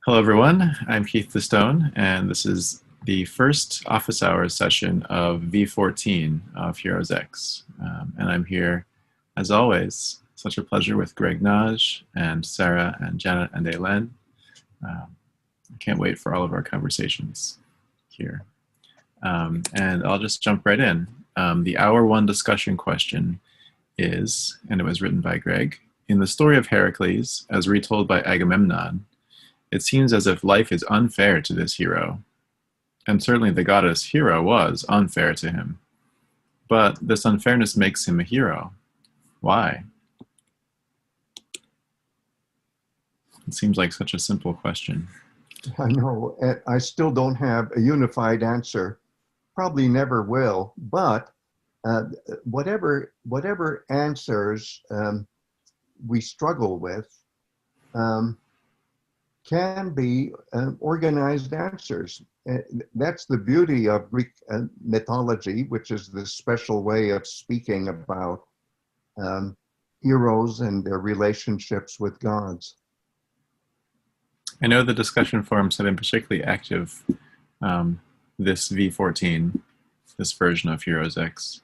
Hello, everyone. I'm Keith DeStone, and this is the first office hours session of v14 of HeroesX. And I'm here, as always, such a pleasure with Greg, Nagy, and Sarah, and Janet, and Aoidē. I can't wait for all of our conversations here. And I'll just jump right in. The hour one discussion question is, and it was written by Greg, in the story of Heracles, as retold by Agamemnon, it seems as if life is unfair to this hero. And certainly the goddess Hero was unfair to him. But this unfairness makes him a hero. Why? It seems like such a simple question. I know. I still don't have a unified answer. Probably never will. But whatever answers we struggle with, can be organized answers. That's the beauty of Greek mythology, which is this special way of speaking about heroes and their relationships with gods. I know the discussion forums have been particularly active this v14, this version of HeroesX.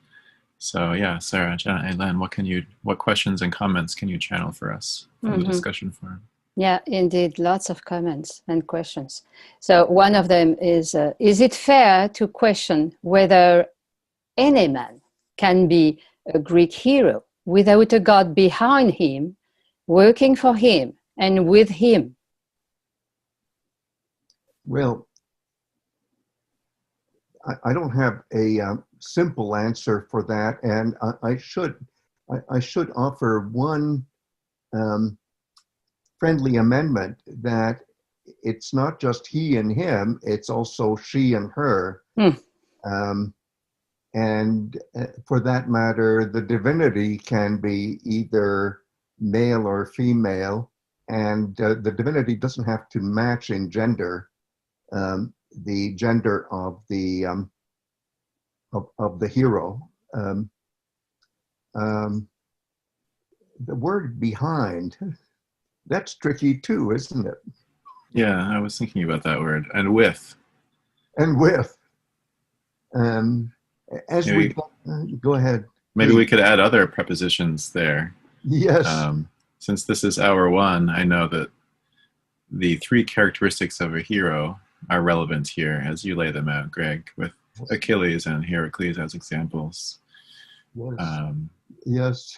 So yeah, Sarah, Janet, Aoidē, what questions and comments can you channel for us from the discussion forum? Yeah, indeed, lots of comments and questions. So one of them is it fair to question whether any man can be a Greek hero without a god behind him, working for him and with him? Well, I don't have a simple answer for that, and I should offer one friendly amendment that it's not just he and him, it's also she and her. And for that matter, the divinity can be either male or female, and the divinity doesn't have to match in gender the gender of the hero. The word behind, that's tricky too, isn't it? Yeah, I was thinking about that word. And with. And with. As maybe, go ahead. Maybe please. we could add other prepositions there. Yes. Since this is hour one, I know that the three characteristics of a hero are relevant here as you lay them out, Greg, with Achilles and Heracles as examples. Yes.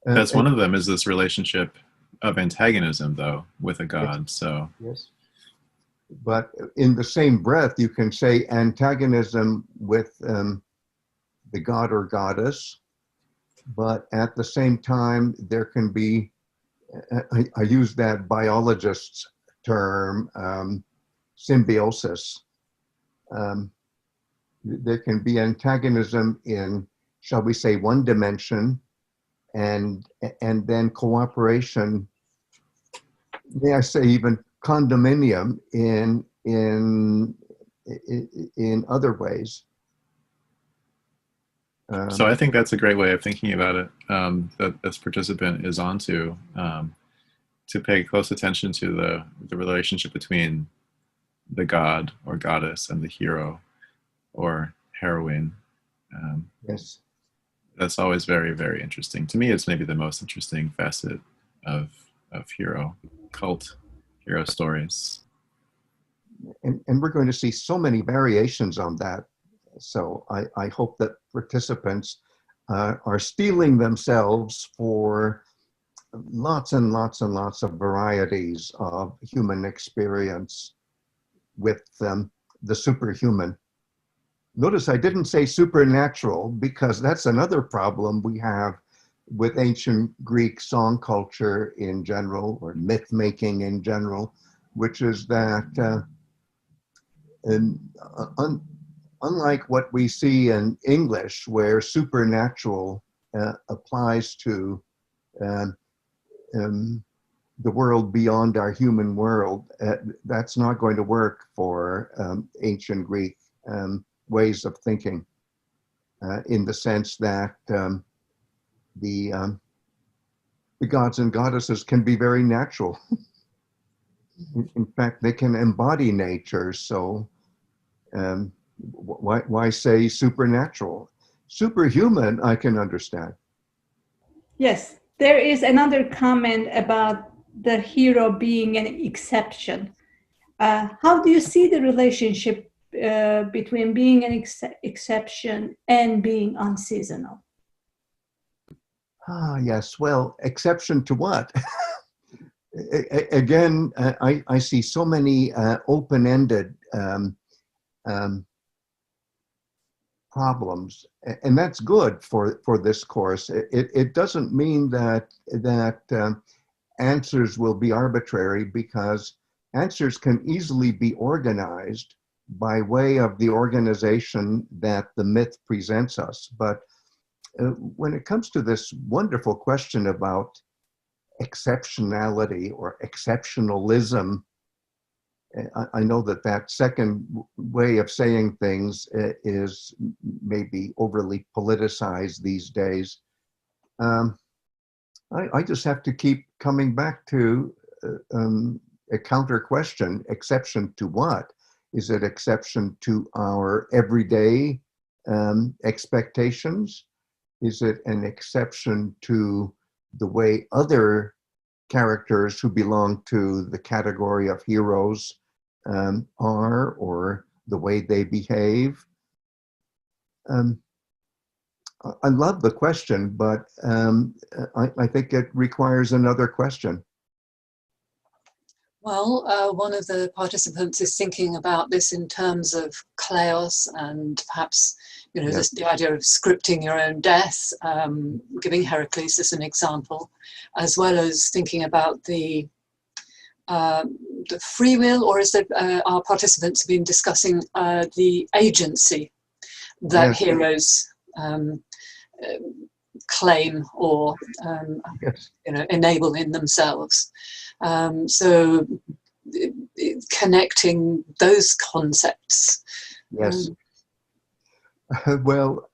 That's one of them, is this relationship of antagonism, though, with a god. Yes. So yes, but in the same breath you can say antagonism with the god or goddess, but at the same time there can be, I use that biologist's term, symbiosis. There can be antagonism in, shall we say, one dimension, and then cooperation, may I say even condominium in other ways. So I think that's a great way of thinking about it, that this participant is onto, to pay close attention to the relationship between the god or goddess and the hero or heroine. Yes. That's always very, very interesting. To me, it's maybe the most interesting facet of hero cult, hero stories. And we're going to see so many variations on that. So I hope that participants are steeling themselves for lots and lots and lots of varieties of human experience with the superhuman. Notice I didn't say supernatural, because that's another problem we have with ancient Greek song culture in general, or myth making in general, which is that unlike what we see in English, where supernatural applies to the world beyond our human world, that's not going to work for ancient Greek ways of thinking, in the sense that the gods and goddesses can be very natural. In fact, they can embody nature. So why say supernatural? Superhuman, I can understand. Yes, there is another comment about the hero being an exception. How do you see the relationship between being an exception and being unseasonal? Ah, yes. Well, exception to what? Again, I see so many open-ended problems, and that's good for this course. It doesn't mean that answers will be arbitrary, because answers can easily be organized by way of the organization that the myth presents us. But when it comes to this wonderful question about exceptionality or exceptionalism, I know that second way of saying things is maybe overly politicized these days. I just have to keep coming back to a counter question. Exception to what? Is it exception to our everyday expectations? Is it an exception to the way other characters who belong to the category of heroes are, or the way they behave? I love the question, but I think it requires another question. Well, one of the participants is thinking about this in terms of kleos, and perhaps, you know, Yes. the idea of scripting your own death, giving Heracles as an example, as well as thinking about the free will, or as our participants have been discussing, the agency that Yes. heroes claim or Yes. you know, enable in themselves. So connecting those concepts. Yes. Well,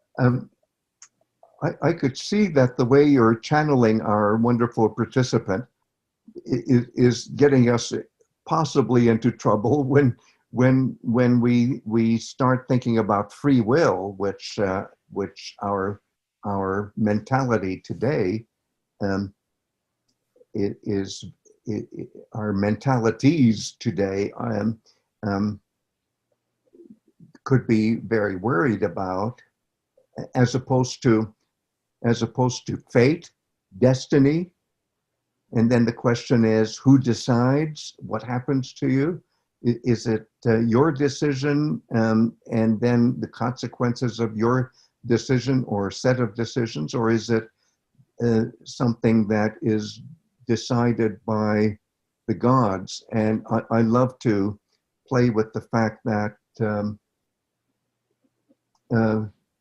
I could see that the way you're channeling our wonderful participant is getting us possibly into trouble when we start thinking about free will, which our mentality today our mentalities today could be very worried about, as opposed to fate, destiny. And then the question is, who decides what happens to you? Is it your decision, and then the consequences of your decision or set of decisions, or is it something that is decided by the gods? And I love to play with the fact that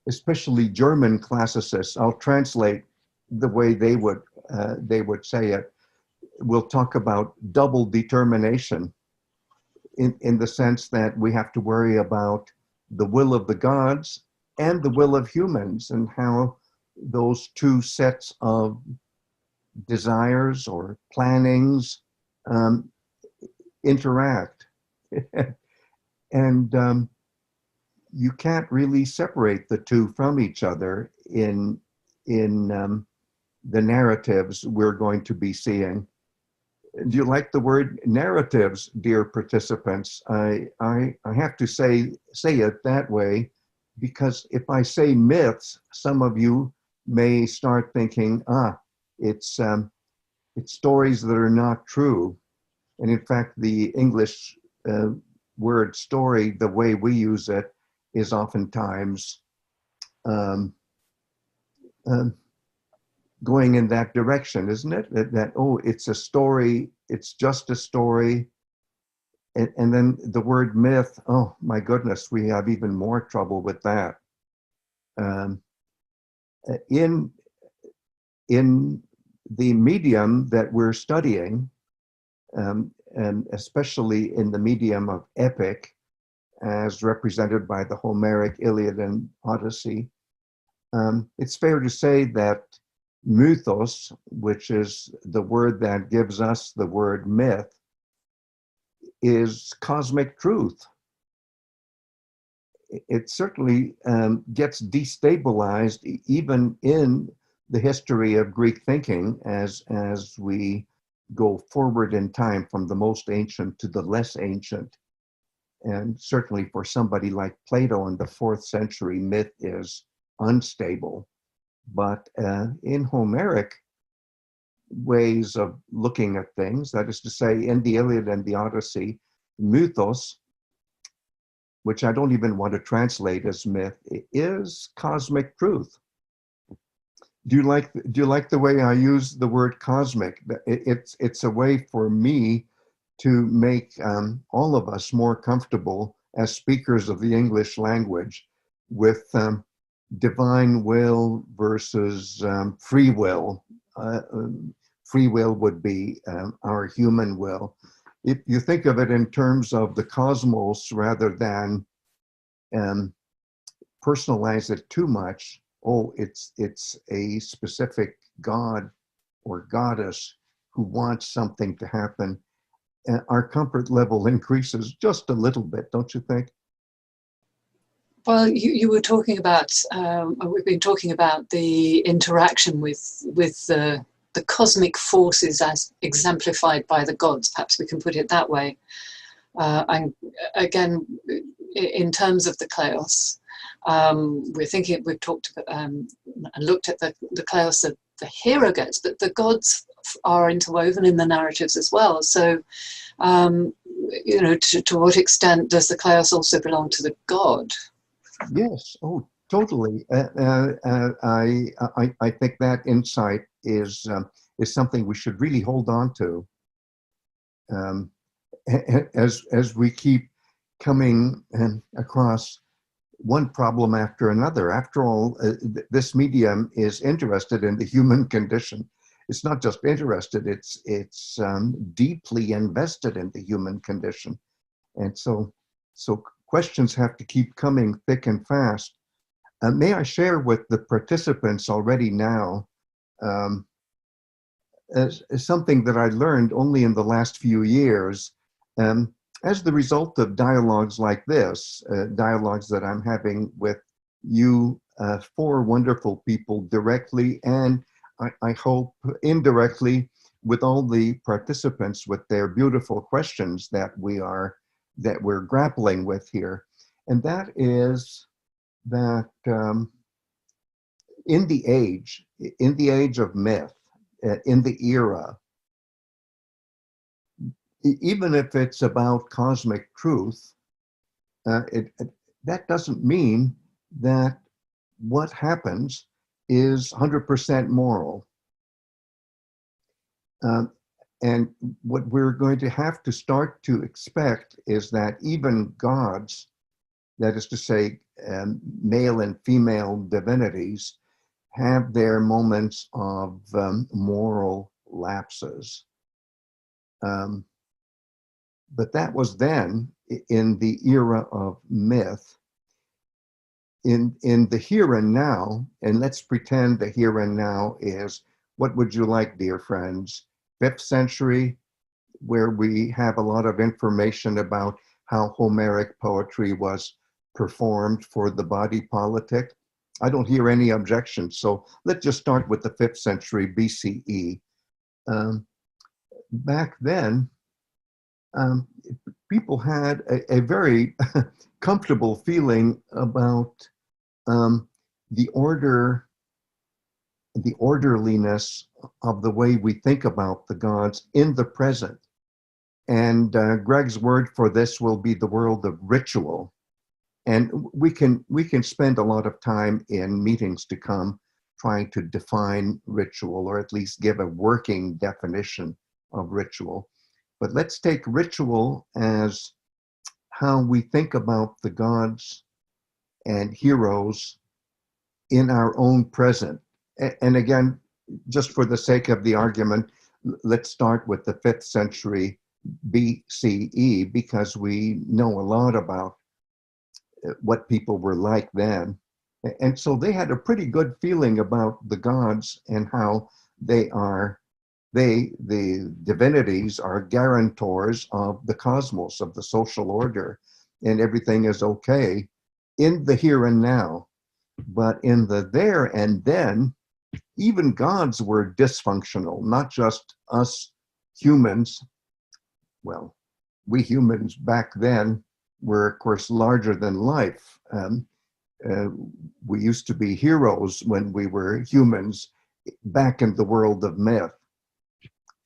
especially German classicists, I'll translate the way they would say it, will talk about double determination, in the sense that we have to worry about the will of the gods and the will of humans, and how those two sets of desires or plannings interact. And you can't really separate the two from each other in the narratives we're going to be seeing. Do you like the word narratives, dear participants? I have to say it that way, because if I say myths, some of you may start thinking, it's stories that are not true. And in fact, the English word story, the way we use it, is oftentimes going in that direction, isn't it? That oh, it's a story, it's just a story. And then the word myth, oh my goodness, we have even more trouble with that. In the medium that we're studying, and especially in the medium of epic, as represented by the Homeric Iliad and Odyssey, it's fair to say that mūthos, which is the word that gives us the word myth, is cosmic truth. It certainly gets destabilized even in the history of Greek thinking as we go forward in time from the most ancient to the less ancient. And certainly for somebody like Plato in the 4th century, myth is unstable. But in Homeric ways of looking at things, that is to say, in the Iliad and the Odyssey, mūthos, which I don't even want to translate as myth, is cosmic truth. Do you like the way I use the word cosmic? It's a way for me to make all of us more comfortable as speakers of the English language with divine will versus free will. Free will would be our human will. If you think of it in terms of the cosmos rather than personalize it too much, oh, it's a specific god or goddess who wants something to happen, our comfort level increases just a little bit, don't you think? Well, you were talking about, we've been talking about the interaction with the cosmic forces as exemplified by the gods, perhaps we can put it that way. And again, in terms of the kleos, we've talked and looked at the kleos that the hero gets, but the gods are interwoven in the narratives as well. So, you know, to what extent does the kleos also belong to the god? Yes, oh, totally. I think that insight is something we should really hold on to as we keep coming across one problem after another. After all, this medium is interested in the human condition. It's not just interested; it's deeply invested in the human condition, and so questions have to keep coming thick and fast. May I share with the participants already now as something that I learned only in the last few years as the result of dialogues like this, dialogues that I'm having with you 4 wonderful people directly and I hope indirectly with all the participants with their beautiful questions that we're grappling with here. And that is that in the age of myth, in the era, even if it's about cosmic truth, that doesn't mean that what happens is 100% moral. And what we're going to have to start to expect is that even gods, that is to say, male and female divinities, have their moments of moral lapses. But that was then in the era of myth. In the here and now, and let's pretend the here and now is, what would you like, dear friends? 5th century, where we have a lot of information about how Homeric poetry was performed for the body politic. I don't hear any objections, so let's just start with the 5th century BCE. Back then, people had a very comfortable feeling about the orderliness of the way we think about the gods in the present. And Greg's word for this will be the world of ritual. And we can spend a lot of time in meetings to come trying to define ritual, or at least give a working definition of ritual. But let's take ritual as how we think about the gods and heroes in our own present. And again, just for the sake of the argument, let's start with the 5th century BCE, because we know a lot about what people were like then. And so they had a pretty good feeling about the gods and how they are the divinities are guarantors of the cosmos, of the social order, and everything is okay in the here and now. But in the there and then, even gods were dysfunctional, not just us humans. Well, we humans back then were, of course, larger than life. We used to be heroes when we were humans back in the world of myth.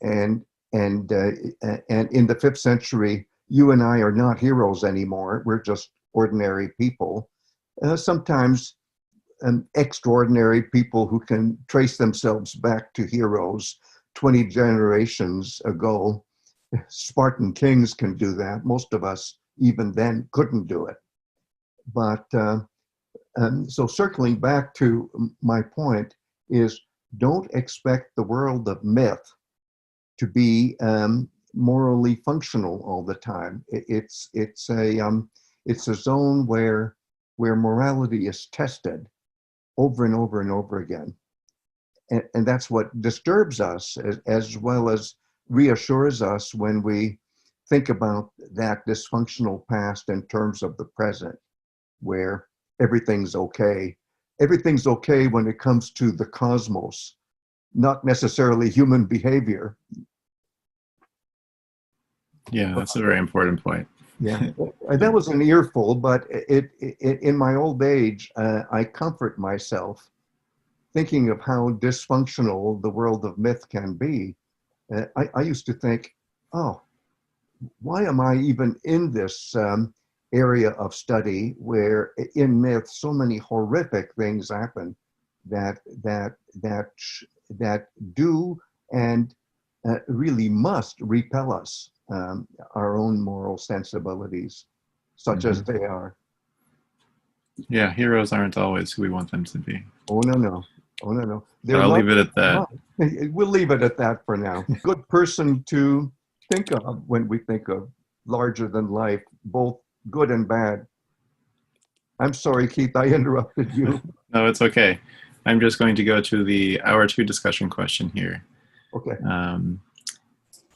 And in the 5th century, you and I are not heroes anymore. We're just ordinary people. Sometimes extraordinary people who can trace themselves back to heroes 20 generations ago. Spartan kings can do that. Most of us, even then, couldn't do it. But so circling back to my point is, don't expect the world of myth to be morally functional all the time. It's a zone where morality is tested over and over and over again, and that's what disturbs us as well as reassures us when we think about that dysfunctional past in terms of the present, where everything's okay. Everything's okay when it comes to the cosmos, not necessarily human behavior. Yeah, that's a very important point. Yeah, that was an earful, but in my old age, I comfort myself thinking of how dysfunctional the world of myth can be. I used to think, oh, why am I even in this area of study where in myth so many horrific things happen that do and really must repel us, our own moral sensibilities, such as they are. Yeah, heroes aren't always who we want them to be. Oh no. But I'll leave it at that. We'll leave it at that for now. Good person to think of when we think of larger than life, both good and bad. I'm sorry, Keith, I interrupted you. No, it's okay. I'm just going to go to the hour 2 discussion question here. Okay.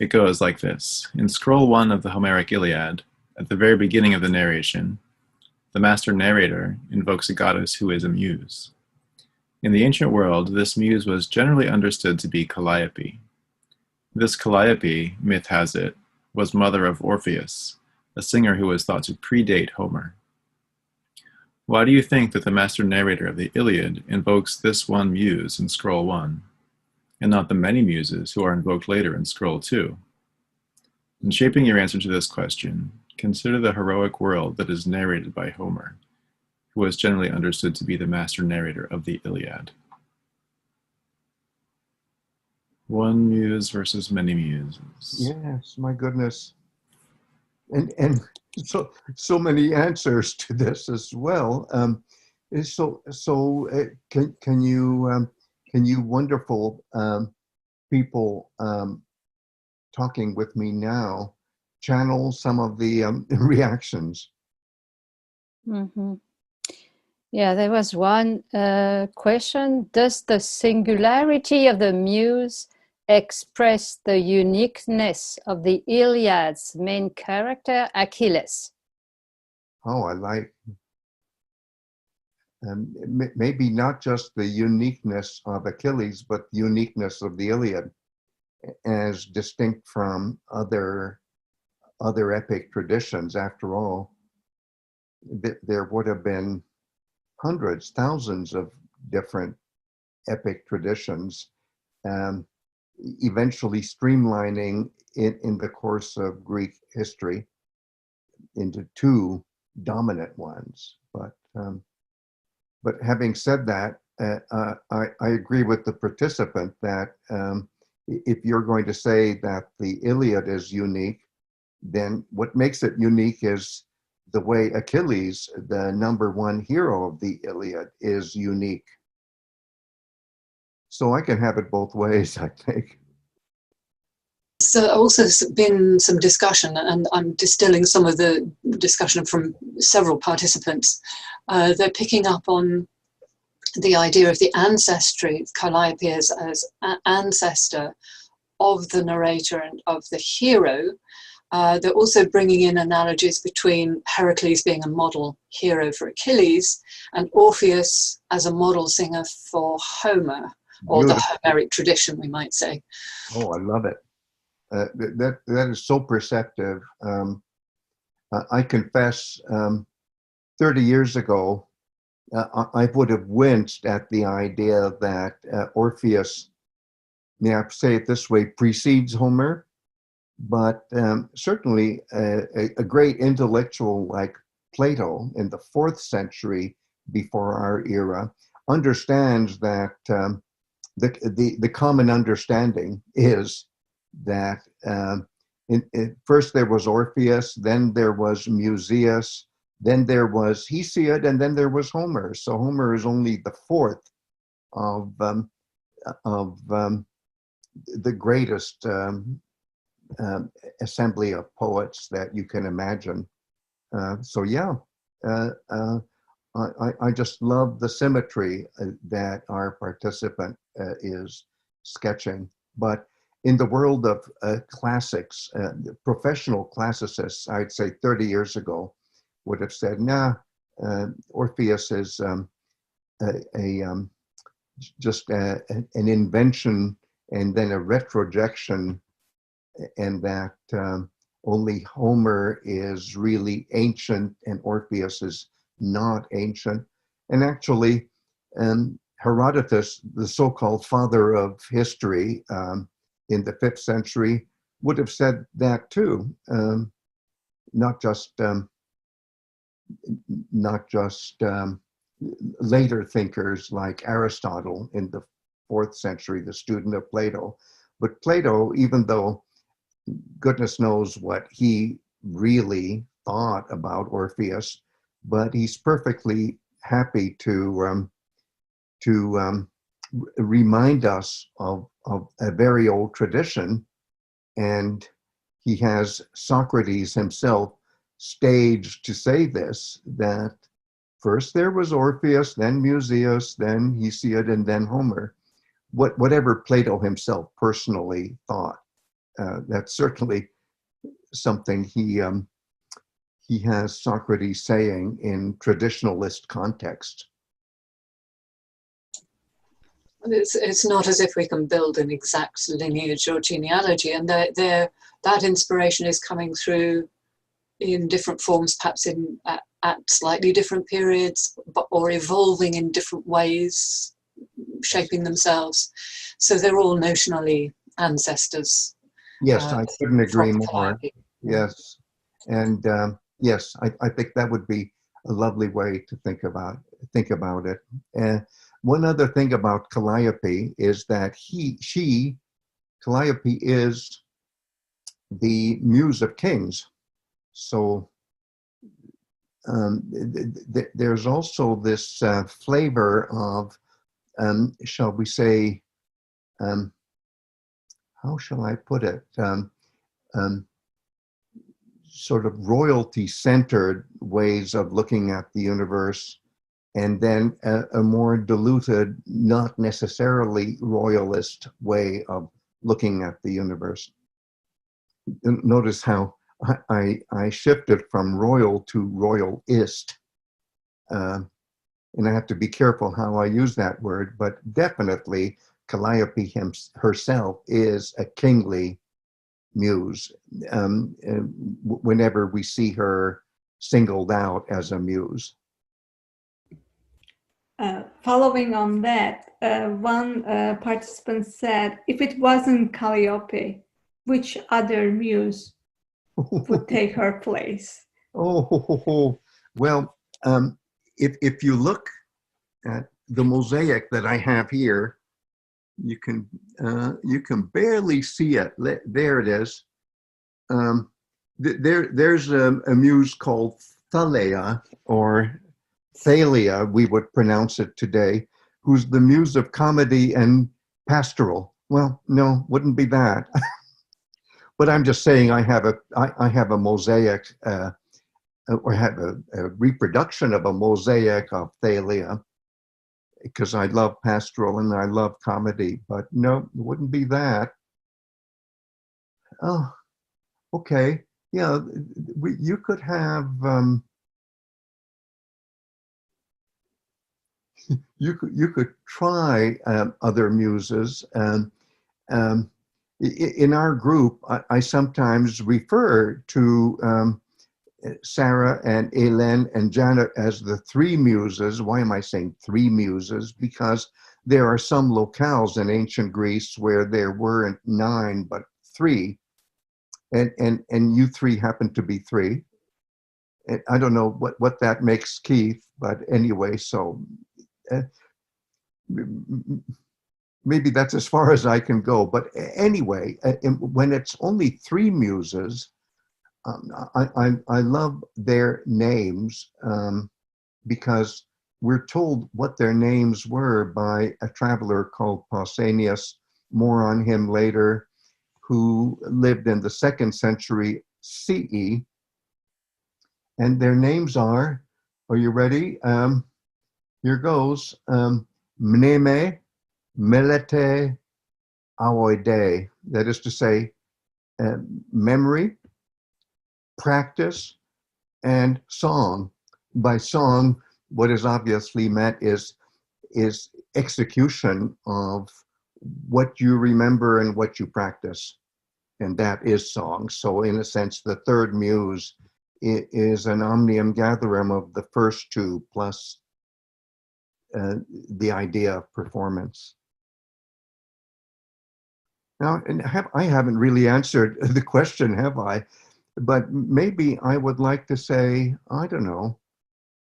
It goes like this. In scroll 1 of the Homeric Iliad, at the very beginning of the narration, the master narrator invokes a goddess who is a muse. In the ancient world, this muse was generally understood to be Calliope. This Calliope, myth has it, was mother of Orpheus, a singer who was thought to predate Homer. Why do you think that the master narrator of the Iliad invokes this one muse in scroll 1, and not the many muses who are invoked later in scroll 2? In shaping your answer to this question, consider the heroic world that is narrated by Homer, who was generally understood to be the master narrator of the Iliad. One muse versus many muses. Yes, my goodness. And so many answers to this as well. Can you wonderful people talking with me now channel some of the reactions? Mm-hmm. Yeah, there was one question. Does the singularity of the muse express the uniqueness of the Iliad's main character, Achilles? Oh, I like. Maybe not just the uniqueness of Achilles, but the uniqueness of the Iliad, as distinct from other epic traditions. After all, there would have been hundreds, thousands of different epic traditions, eventually streamlining in the course of Greek history into 2 dominant ones. But having said that, I agree with the participant that if you're going to say that the Iliad is unique, then what makes it unique is the way Achilles, the #1 hero of the Iliad, is unique. So I can have it both ways, I think. So also been some discussion, and I'm distilling some of the discussion from several participants. They're picking up on the idea of the ancestry of Calliope as ancestor of the narrator and of the hero. They're also bringing in analogies between Heracles being a model hero for Achilles and Orpheus as a model singer for Homer, or the Homeric tradition, we might say. Oh, I love it. That is so perceptive. I confess, 30 years ago, I would have winced at the idea that Orpheus, may I say it this way, precedes Homer, but certainly a great intellectual like Plato in the 4th century before our era understands that the common understanding is that first there was Orpheus, then there was Museus, then there was Hesiod, and then there was Homer. So Homer is only the 4th of the greatest assembly of poets that you can imagine. So yeah, I just love the symmetry that our participant is sketching. But in the world of classics, professional classicists, I'd say 30 years ago, would have said, nah, Orpheus is just an invention and then a retrojection, and that only Homer is really ancient and Orpheus is not ancient. And actually, Herodotus, the so-called father of history in the 5th century, would have said that too, not just later thinkers like Aristotle in the 4th century, the student of Plato. But Plato, even though goodness knows what he really thought about Orpheus, but he's perfectly happy to remind us of a very old tradition. And he has Socrates himself staged to say this, that first there was Orpheus, then Museus, then Hesiod, and then Homer. Whatever Plato himself personally thought, that's certainly something he has Socrates saying in traditionalist context. It's not as if we can build an exact lineage or genealogy, and that inspiration is coming through in different forms, perhaps at slightly different periods, or evolving in different ways, shaping themselves. So they're all notionally ancestors. Yes, I couldn't agree more. Yes, and yes, I think that would be a lovely way to think about it. One other thing about Calliope is that Calliope is the muse of kings. So there's also this flavor of, shall we say, how shall I put it? Sort of royalty-centered ways of looking at the universe, and then a more diluted, not necessarily royalist way of looking at the universe. Notice how I shifted from royal to royalist. And I have to be careful how I use that word, but definitely Calliope herself is a kingly muse whenever we see her singled out as a muse. Following on that, one participant said, if it wasn't Calliope, which other muse would take her place? Oh, well, if you look at the mosaic that I have here, you can barely see it. There it is. There's a muse called Thalia, or Thalia, we would pronounce it today, who's the muse of comedy and pastoral. Well, no, wouldn't be that. But I'm just saying I have a mosaic, or have a reproduction of a mosaic of Thalia, because I love pastoral and I love comedy, but no, it wouldn't be that. Oh, okay. Yeah, you could have you could try other muses. Um, in our group, I sometimes refer to Sarah and Elen and Janet as the three muses. Why am I saying three muses? Because there are some locales in ancient Greece where there weren't 9 but 3, and you three happen to be 3. And I don't know what that makes Keith, but anyway, so maybe that's as far as I can go. But anyway, when it's only 3 muses, I love their names because we're told what their names were by a traveler called Pausanias, more on him later, who lived in the 2nd century CE. And their names are you ready? Here goes. Mnēmē, Meletē, Aoidē. That is to say, memory, practice, and song. By song, what is obviously meant is execution of what you remember and what you practice, and that is song. So in a sense, the 3rd muse is an omnium gatherum of the first 2 plus the idea of performance. Now, and I haven't really answered the question, have I? But maybe I would like to say, I don't know,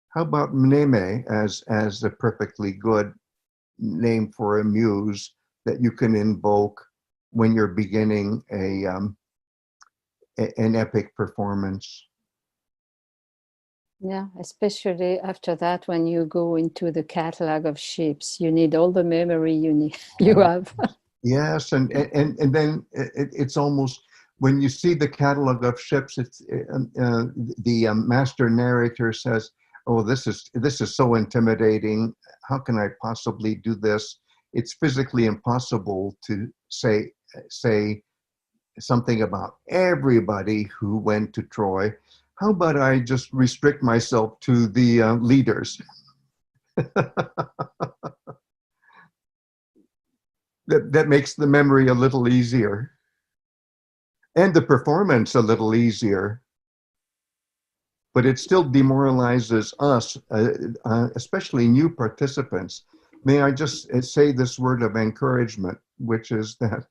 how about Mnēmē as a perfectly good name for a muse that you can invoke when you're beginning an epic performance? Yeah, especially after that, when you go into the Catalogue of Ships, you need all the memory you have. Yes, and then it's almost, when you see the Catalogue of Ships, it's the master narrator says, "Oh, this is so intimidating. How can I possibly do this? It's physically impossible to say something about everybody who went to Troy. How about I just restrict myself to the leaders?" That makes the memory a little easier, and the performance a little easier. But it still demoralizes us, especially new participants. May I just say this word of encouragement, which is that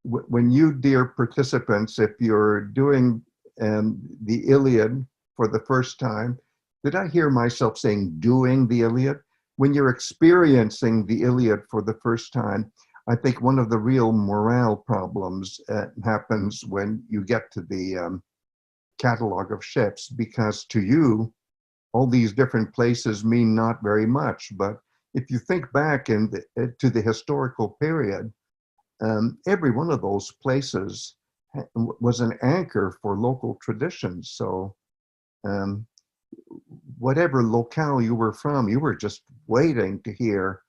when you, dear participants, if you're doing the Iliad for the first time, did I hear myself saying doing the Iliad? When you're experiencing the Iliad for the first time, I think one of the real morale problems happens when you get to the Catalogue of Ships, because to you, all these different places mean not very much. But if you think back to the historical period, every one of those places was an anchor for local traditions. So whatever locale you were from, you were just waiting to hear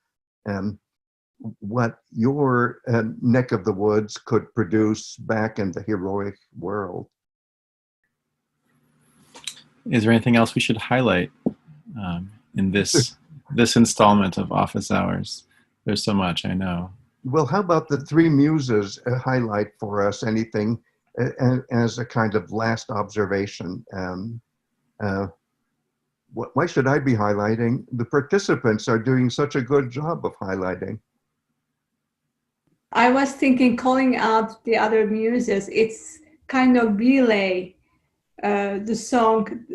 what your neck of the woods could produce back in the heroic world. Is there anything else we should highlight in this installment of Office Hours? There's so much, I know. Well, how about the 3 muses highlight for us anything as a kind of last observation? Why should I be highlighting? The participants are doing such a good job of highlighting. I was thinking, calling out the other muses, it's kind of relay the song.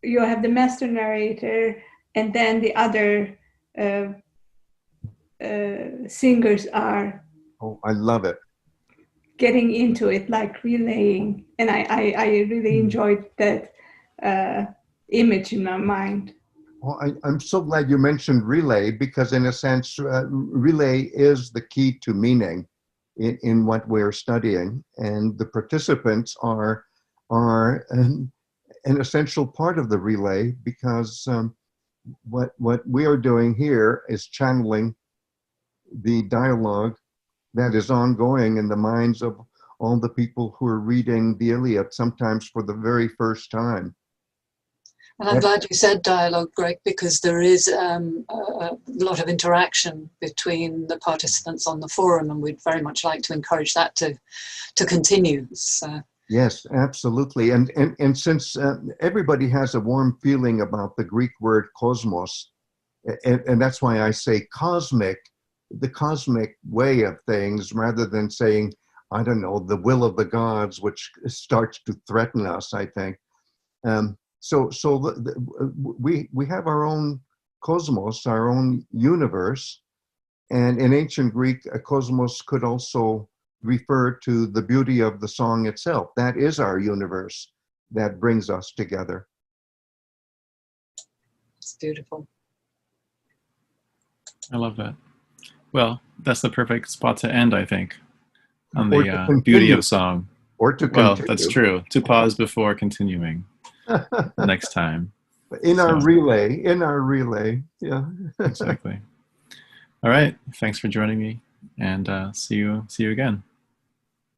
You have the master narrator, and then the other singers are. Oh, I love it. Getting into it, like relaying, and I really enjoyed that image in my mind. Well, I'm so glad you mentioned relay, because in a sense, relay is the key to meaning in what we're studying, and the participants are an essential part of the relay, because what we are doing here is channeling the dialogue that is ongoing in the minds of all the people who are reading the Iliad, sometimes for the very first time. And I'm glad you said dialogue, Greg, because there is a lot of interaction between the participants on the forum, and we'd very much like to encourage that to continue. So. Yes, absolutely. And since everybody has a warm feeling about the Greek word cosmos, and that's why I say cosmic, the cosmic way of things, rather than saying, I don't know, the will of the gods, which starts to threaten us, I think. So we have our own cosmos, our own universe, and in ancient Greek, a cosmos could also refer to the beauty of the song itself. That is our universe that brings us together. It's beautiful. I love that. Well, that's the perfect spot to end, I think, on the beauty of song. Or to continue. Well, that's true. To pause before continuing next time. In our relay, yeah. Exactly. All right. Thanks for joining me, and see you again.